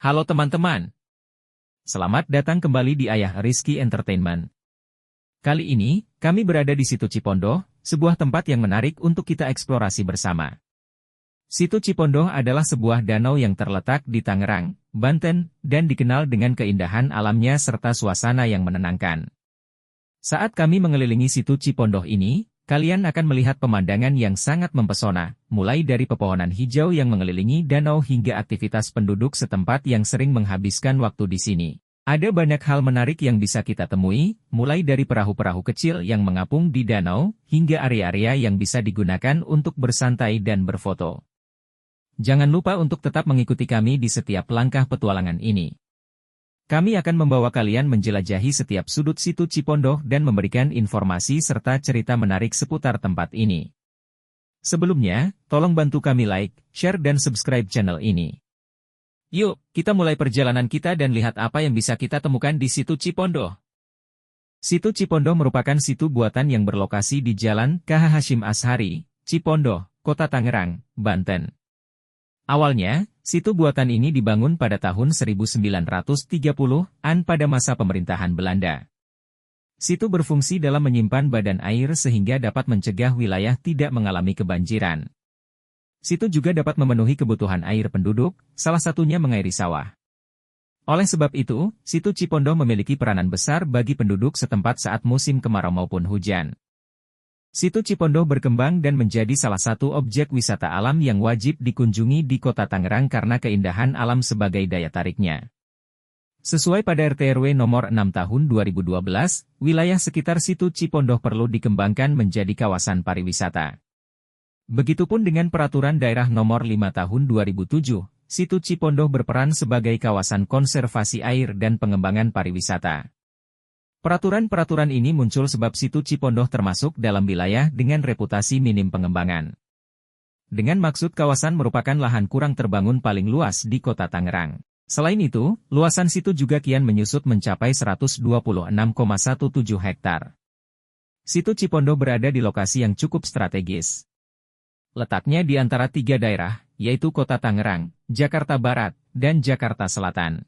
Halo teman-teman, selamat datang kembali di Ayah Rizky Entertainment. Kali ini, kami berada di Situ Cipondoh, sebuah tempat yang menarik untuk kita eksplorasi bersama. Situ Cipondoh adalah sebuah danau yang terletak di Tangerang, Banten, dan dikenal dengan keindahan alamnya serta suasana yang menenangkan. Saat kami mengelilingi Situ Cipondoh ini, kalian akan melihat pemandangan yang sangat mempesona, mulai dari pepohonan hijau yang mengelilingi danau hingga aktivitas penduduk setempat yang sering menghabiskan waktu di sini. Ada banyak hal menarik yang bisa kita temui, mulai dari perahu-perahu kecil yang mengapung di danau, hingga area-area yang bisa digunakan untuk bersantai dan berfoto. Jangan lupa untuk tetap mengikuti kami di setiap langkah petualangan ini. Kami akan membawa kalian menjelajahi setiap sudut Situ Cipondoh dan memberikan informasi serta cerita menarik seputar tempat ini. Sebelumnya, tolong bantu kami like, share dan subscribe channel ini. Yuk, kita mulai perjalanan kita dan lihat apa yang bisa kita temukan di Situ Cipondoh. Situ Cipondoh merupakan situ buatan yang berlokasi di Jalan KH Hashim Ashari, Cipondoh, Kota Tangerang, Banten. Awalnya, situ buatan ini dibangun pada tahun 1930-an pada masa pemerintahan Belanda. Situ berfungsi dalam menyimpan badan air sehingga dapat mencegah wilayah tidak mengalami kebanjiran. Situ juga dapat memenuhi kebutuhan air penduduk, salah satunya mengairi sawah. Oleh sebab itu, Situ Cipondoh memiliki peranan besar bagi penduduk setempat saat musim kemarau maupun hujan. Situ Cipondoh berkembang dan menjadi salah satu objek wisata alam yang wajib dikunjungi di Kota Tangerang karena keindahan alam sebagai daya tariknya. Sesuai pada RT/RW nomor 6 tahun 2012, wilayah sekitar Situ Cipondoh perlu dikembangkan menjadi kawasan pariwisata. Begitupun dengan Peraturan Daerah nomor 5 tahun 2007, Situ Cipondoh berperan sebagai kawasan konservasi air dan pengembangan pariwisata. Peraturan-peraturan ini muncul sebab Situ Cipondoh termasuk dalam wilayah dengan reputasi minim pengembangan. Dengan maksud kawasan merupakan lahan kurang terbangun paling luas di Kota Tangerang. Selain itu, luasan situ juga kian menyusut mencapai 126,17 hektar. Situ Cipondoh berada di lokasi yang cukup strategis. Letaknya di antara tiga daerah, yaitu Kota Tangerang, Jakarta Barat, dan Jakarta Selatan.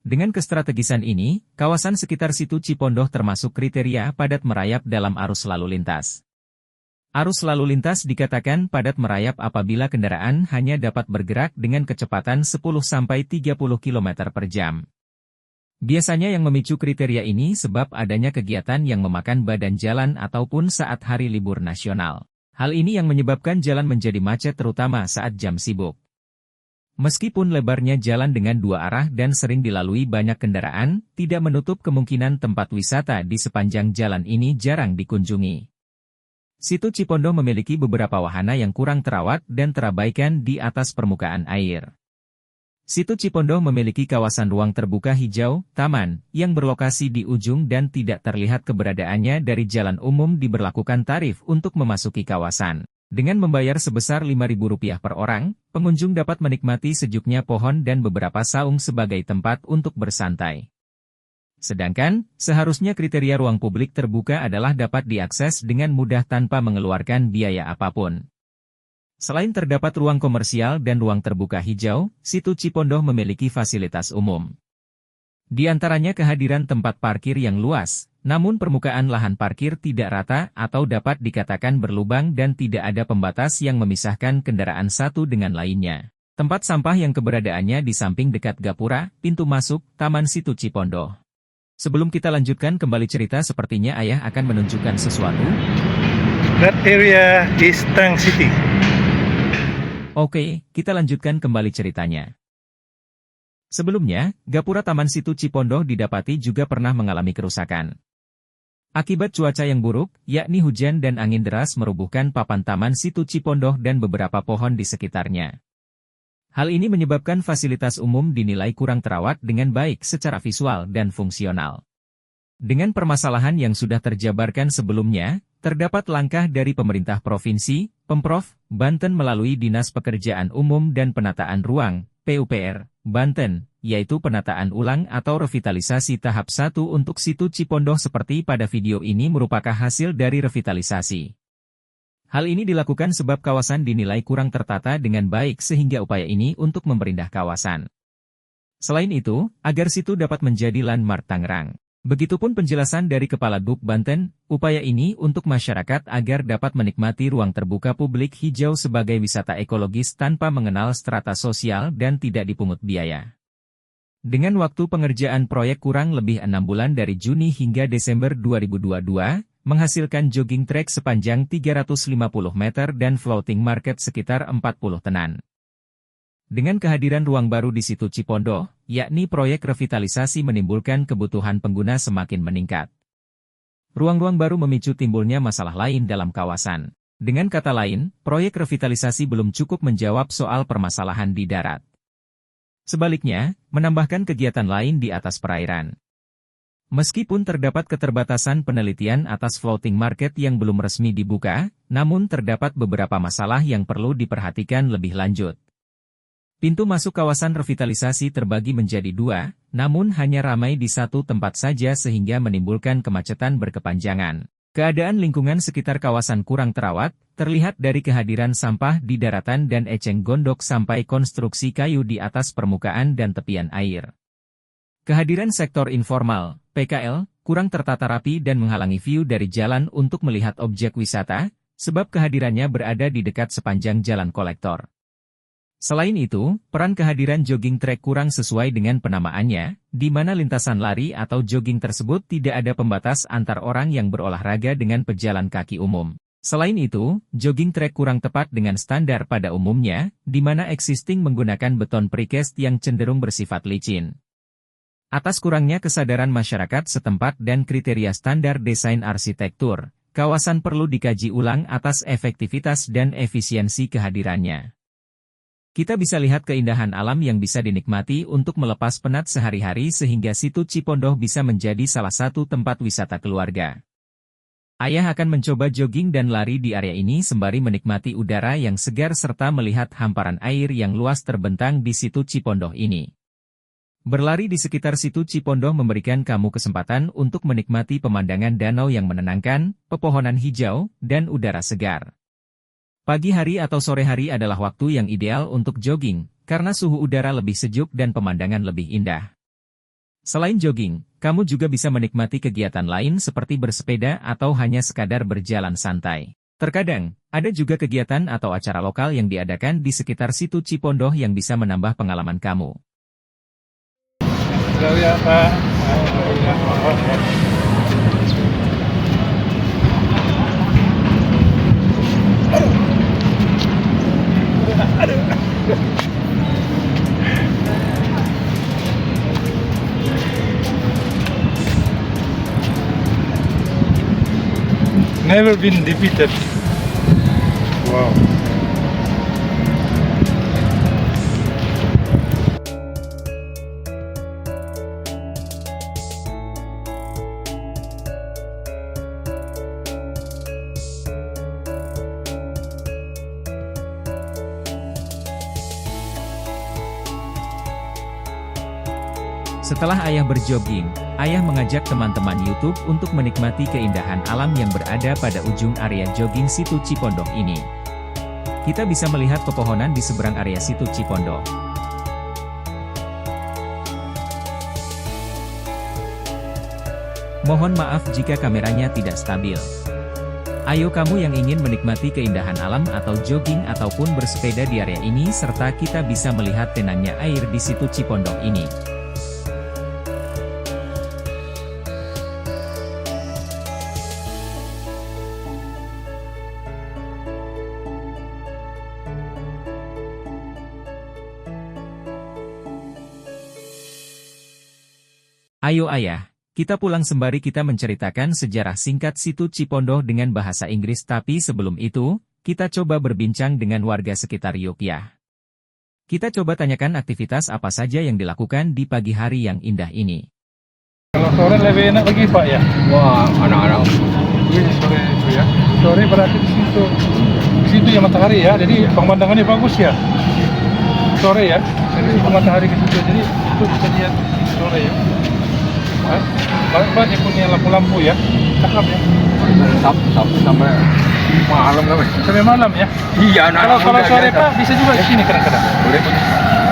Dengan kestrategisan ini, kawasan sekitar Situ Cipondoh termasuk kriteria padat merayap dalam arus lalu lintas. Arus lalu lintas dikatakan padat merayap apabila kendaraan hanya dapat bergerak dengan kecepatan 10-30 km per jam. Biasanya yang memicu kriteria ini sebab adanya kegiatan yang memakan badan jalan ataupun saat hari libur nasional. Hal ini yang menyebabkan jalan menjadi macet terutama saat jam sibuk. Meskipun lebarnya jalan dengan dua arah dan sering dilalui banyak kendaraan, tidak menutup kemungkinan tempat wisata di sepanjang jalan ini jarang dikunjungi. Situ Cipondoh memiliki beberapa wahana yang kurang terawat dan terabaikan di atas permukaan air. Situ Cipondoh memiliki kawasan ruang terbuka hijau, taman, yang berlokasi di ujung dan tidak terlihat keberadaannya dari jalan umum diberlakukan tarif untuk memasuki kawasan. Dengan membayar sebesar Rp5.000 per orang, pengunjung dapat menikmati sejuknya pohon dan beberapa saung sebagai tempat untuk bersantai. Sedangkan, seharusnya kriteria ruang publik terbuka adalah dapat diakses dengan mudah tanpa mengeluarkan biaya apapun. Selain terdapat ruang komersial dan ruang terbuka hijau, Situ Cipondoh memiliki fasilitas umum. Di antaranya kehadiran tempat parkir yang luas, namun permukaan lahan parkir tidak rata atau dapat dikatakan berlubang dan tidak ada pembatas yang memisahkan kendaraan satu dengan lainnya. Tempat sampah yang keberadaannya di samping dekat gapura, pintu masuk, Taman Situ Cipondoh. Sebelum kita lanjutkan kembali cerita sepertinya ayah akan menunjukkan sesuatu. That area is Tang City. Oke, kita lanjutkan kembali ceritanya. Sebelumnya, gapura Taman Situ Cipondoh didapati juga pernah mengalami kerusakan. Akibat cuaca yang buruk, yakni hujan dan angin deras merubuhkan papan Taman Situ Cipondoh dan beberapa pohon di sekitarnya. Hal ini menyebabkan fasilitas umum dinilai kurang terawat dengan baik secara visual dan fungsional. Dengan permasalahan yang sudah terjabarkan sebelumnya, terdapat langkah dari pemerintah provinsi, Pemprov, Banten melalui Dinas Pekerjaan Umum dan Penataan Ruang, PUPR, Banten, yaitu penataan ulang atau revitalisasi tahap 1 untuk Situ Cipondoh seperti pada video ini merupakan hasil dari revitalisasi. Hal ini dilakukan sebab kawasan dinilai kurang tertata dengan baik sehingga upaya ini untuk memperindah kawasan. Selain itu, agar situ dapat menjadi landmark Tangerang. Begitupun penjelasan dari Kepala DUP Banten, upaya ini untuk masyarakat agar dapat menikmati ruang terbuka publik hijau sebagai wisata ekologis tanpa mengenal strata sosial dan tidak dipungut biaya. Dengan waktu pengerjaan proyek kurang lebih 6 bulan dari Juni hingga Desember 2022, menghasilkan jogging track sepanjang 350 meter dan floating market sekitar 40 tenan. Dengan kehadiran ruang baru di situ Cipondoh, yakni proyek revitalisasi menimbulkan kebutuhan pengguna semakin meningkat. Ruang-ruang baru memicu timbulnya masalah lain dalam kawasan. Dengan kata lain, proyek revitalisasi belum cukup menjawab soal permasalahan di darat. Sebaliknya, menambahkan kegiatan lain di atas perairan. Meskipun terdapat keterbatasan penelitian atas floating market yang belum resmi dibuka, namun terdapat beberapa masalah yang perlu diperhatikan lebih lanjut. Pintu masuk kawasan revitalisasi terbagi menjadi 2, namun hanya ramai di satu tempat saja sehingga menimbulkan kemacetan berkepanjangan. Keadaan lingkungan sekitar kawasan kurang terawat, terlihat dari kehadiran sampah di daratan dan eceng gondok sampai konstruksi kayu di atas permukaan dan tepian air. Kehadiran sektor informal, PKL, kurang tertata rapi dan menghalangi view dari jalan untuk melihat objek wisata, sebab kehadirannya berada di dekat sepanjang jalan kolektor. Selain itu, peran kehadiran jogging track kurang sesuai dengan penamaannya, di mana lintasan lari atau jogging tersebut tidak ada pembatas antar orang yang berolahraga dengan pejalan kaki umum. Selain itu, jogging track kurang tepat dengan standar pada umumnya, di mana existing menggunakan beton precast yang cenderung bersifat licin. Atas kurangnya kesadaran masyarakat setempat dan kriteria standar desain arsitektur, kawasan perlu dikaji ulang atas efektivitas dan efisiensi kehadirannya. Kita bisa lihat keindahan alam yang bisa dinikmati untuk melepas penat sehari-hari sehingga situ Cipondoh bisa menjadi salah satu tempat wisata keluarga. Ayah akan mencoba jogging dan lari di area ini sembari menikmati udara yang segar serta melihat hamparan air yang luas terbentang di situ Cipondoh ini. Berlari di sekitar situ Cipondoh memberikan kamu kesempatan untuk menikmati pemandangan danau yang menenangkan, pepohonan hijau, dan udara segar. Pagi hari atau sore hari adalah waktu yang ideal untuk jogging, karena suhu udara lebih sejuk dan pemandangan lebih indah. Selain jogging, kamu juga bisa menikmati kegiatan lain seperti bersepeda atau hanya sekadar berjalan santai. Terkadang, ada juga kegiatan atau acara lokal yang diadakan di sekitar situ Cipondoh yang bisa menambah pengalaman kamu. Never been defeated. Wow. Setelah ayah berjogging, ayah mengajak teman-teman YouTube untuk menikmati keindahan alam yang berada pada ujung area jogging situ Cipondoh ini. Kita bisa melihat pepohonan di seberang area situ Cipondoh. Mohon maaf jika kameranya tidak stabil. Ayo kamu yang ingin menikmati keindahan alam atau jogging ataupun bersepeda di area ini serta kita bisa melihat tenangnya air di situ Cipondoh ini. Ayo ayah, kita pulang sembari kita menceritakan sejarah singkat situ Cipondoh dengan bahasa Inggris tapi sebelum itu, kita coba berbincang dengan warga sekitar Yogyakarta. Kita coba tanyakan aktivitas apa saja yang dilakukan di pagi hari yang indah ini. Kalau sore lebih enak lagi Pak ya? Wah, anak-anak. Ini sore itu ya. Sore berarti di situ. Di situ ya matahari ya, jadi pemandangannya bagus ya. Sore ya, jadi matahari ke situ, jadi itu bisa lihat sore ya. Banyak punya lampu-lampu ya, cakep ya. Sabtu sampai malam kan? Sampai malam ya. Iya, Kalau sore Pak bisa juga di sini kadang-kadang. Boleh.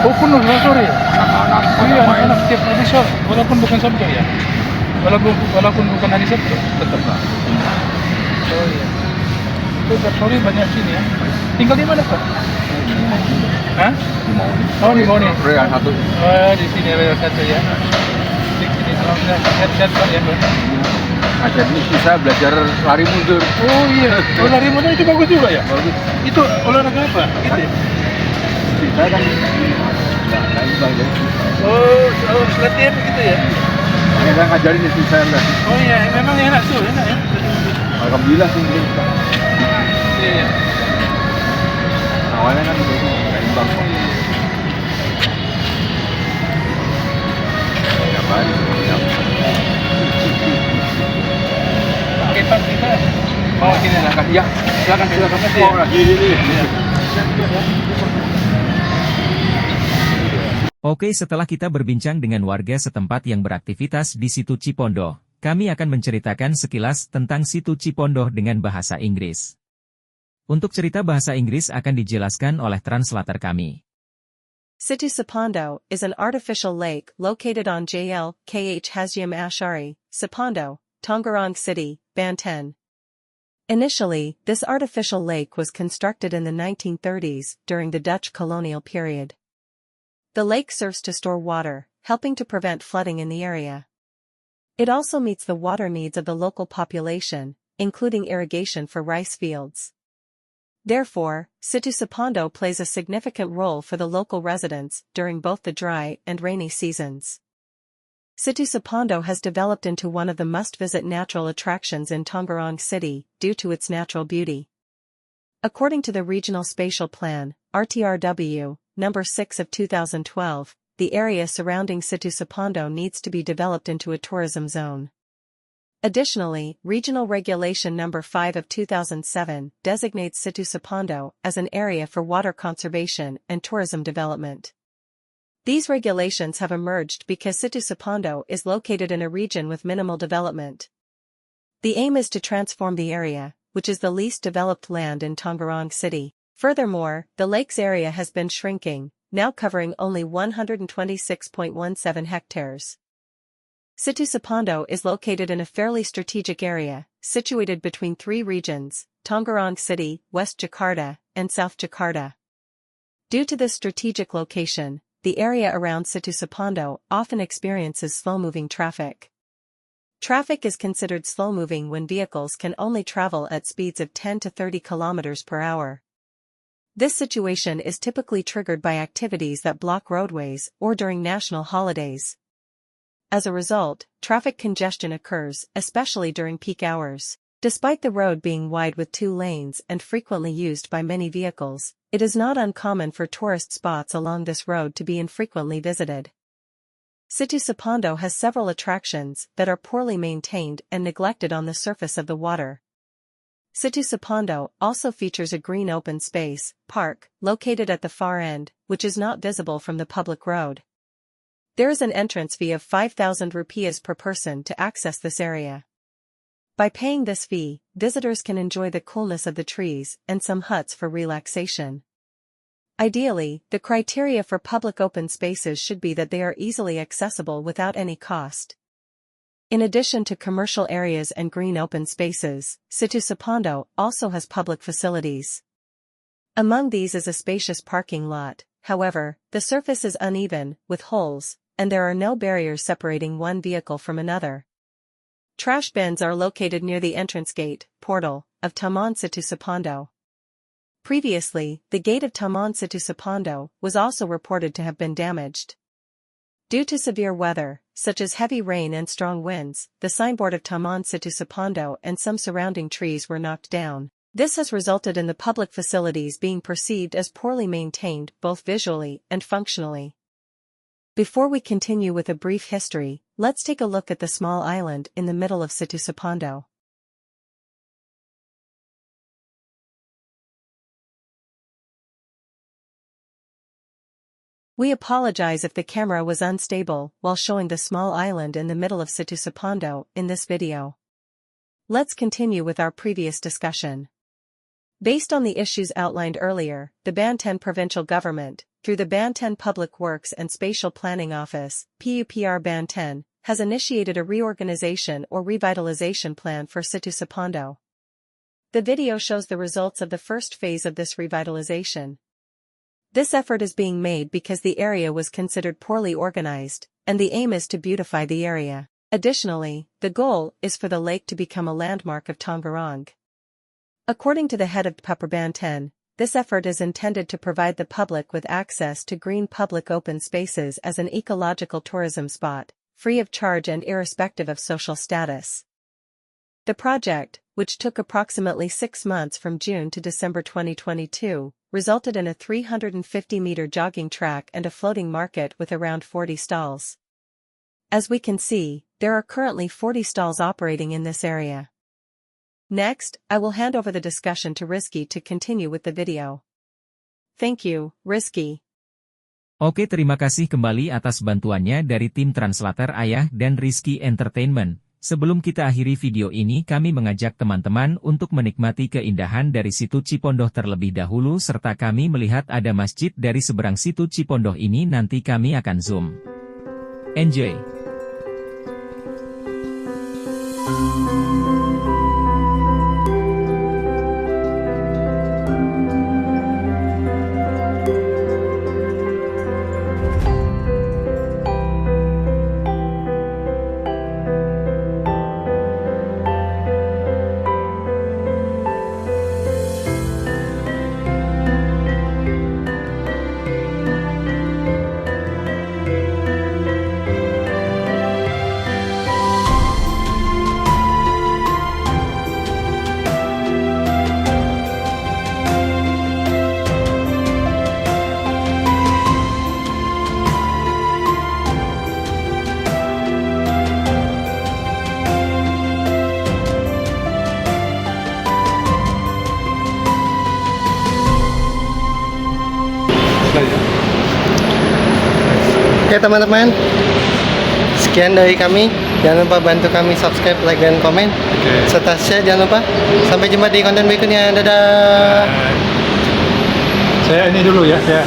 Oh, penuh sore ya? Anak-anak Oh pada iya, main. anak-anak tiap hari sore, walaupun bukan Sabtu ya? Walaupun bukan hari Sabtu? Tetap lah. Oh iya. Itu tiap sore banyak sini ya? Tinggal di mana, Pak? Hah? Di mau nih. Oh, di mana? Real satu. Oh, di sini ada satu ya. Di sini, alhamdulillah, sehat-sehat Pak ya, Pak? Ajar ini bisa belajar lari mundur. Oh iya, oh, lari mundur itu bagus juga ya? Bagus. Itu olahraga apa? Gitu ya? Kita kan nggak imbang ya. Oh, latihan gitu ya? Makanya saya ngajarin istri saya lah. Oh iya, memang enak tuh, enak ya? Alhamdulillah sih. Iya, iya. Awalnya kan nggak imbang. Tiap hari. Oke Pak, kita mau sini lah. Ya, silakan. Makasih ya. Oh, lagi ini. Oke, setelah kita berbincang dengan warga setempat yang beraktivitas di situ Cipondoh, kami akan menceritakan sekilas tentang situ Cipondoh dengan bahasa Inggris. Untuk cerita bahasa Inggris akan dijelaskan oleh translator kami. Situ Cipondo is an artificial lake located on JL KH Hasyim Ashari, Cipondo, Tangerang City, Banten. Initially, this artificial lake was constructed in the 1930s during the Dutch colonial period. The lake serves to store water, helping to prevent flooding in the area. It also meets the water needs of the local population, including irrigation for rice fields. Therefore, Situ Cipondo plays a significant role for the local residents during both the dry and rainy seasons. Situ Cipondo has developed into one of the must-visit natural attractions in Tangerang City due to its natural beauty. According to the Regional Spatial Plan, RTRW, Number 6 of 2012, the area surrounding Situ Cipondo needs to be developed into a tourism zone. Additionally, Regional Regulation Number 5 of 2007 designates Situ Cipondo as an area for water conservation and tourism development. These regulations have emerged because Situ Cipondo is located in a region with minimal development. The aim is to transform the area, which is the least developed land in Tangerang City. Furthermore, the lake's area has been shrinking, now covering only 126.17 hectares. Situ Cipondo is located in a fairly strategic area, situated between three regions, Tangerang City, West Jakarta, and South Jakarta. Due to this strategic location, the area around Situ Cipondo often experiences slow-moving traffic. Traffic is considered slow-moving when vehicles can only travel at speeds of 10 to 30 kilometers per hour. This situation is typically triggered by activities that block roadways or during national holidays. As a result, traffic congestion occurs, especially during peak hours. Despite the road being wide with 2 lanes and frequently used by many vehicles, it is not uncommon for tourist spots along this road to be infrequently visited. Situ Cipondo has several attractions that are poorly maintained and neglected on the surface of the water. Situ Cipondo also features a green open space, park, located at the far end, which is not visible from the public road. There is an entrance fee of 5,000 rupiahs per person to access this area. By paying this fee, visitors can enjoy the coolness of the trees and some huts for relaxation. Ideally, the criteria for public open spaces should be that they are easily accessible without any cost. In addition to commercial areas and green open spaces, Situ Cipondo also has public facilities. Among these is a spacious parking lot. However, the surface is uneven, with holes, and there are no barriers separating one vehicle from another. Trash bins are located near the entrance gate, portal, of Taman Situ Cipondo. Previously, the gate of Taman Situ Cipondo was also reported to have been damaged. Due to severe weather, such as heavy rain and strong winds, the signboard of Taman Situ Cipondo and some surrounding trees were knocked down. This has resulted in the public facilities being perceived as poorly maintained both visually and functionally. Before we continue with a brief history, let's take a look at the small island in the middle of Situ Cipondo. We apologize if the camera was unstable while showing the small island in the middle of Situ Cipondo in this video. Let's continue with our previous discussion. Based on the issues outlined earlier, the Banten provincial government, through the Banten Public Works and Spatial Planning Office, PUPR Banten, has initiated a reorganization or revitalization plan for Situ Cipondo. The video shows the results of the first phase of this revitalization. This effort is being made because the area was considered poorly organized, and the aim is to beautify the area. Additionally, the goal is for the lake to become a landmark of Tongarong. According to the head of PUPR Banten, this effort is intended to provide the public with access to green public open spaces as an ecological tourism spot, free of charge and irrespective of social status. The project, which took approximately 6 months from June to December 2022, resulted in a 350-meter jogging track and a floating market with around 40 stalls. As we can see, there are currently 40 stalls operating in this area. Next, I will hand over the discussion to Rizky to continue with the video. Thank you, Rizky. Oke, terima kasih kembali atas bantuannya dari tim translator Ayah dan Rizky Entertainment. Sebelum kita akhiri video ini, kami mengajak teman-teman untuk menikmati keindahan dari Situ Cipondoh terlebih dahulu serta kami melihat ada masjid dari seberang Situ Cipondoh ini, nanti kami akan zoom. Enjoy! Oke teman-teman, sekian dari kami. Jangan lupa bantu kami subscribe, like, dan komen. Serta share, jangan lupa. Sampai jumpa di konten berikutnya. Dadah. Saya ini dulu ya, saya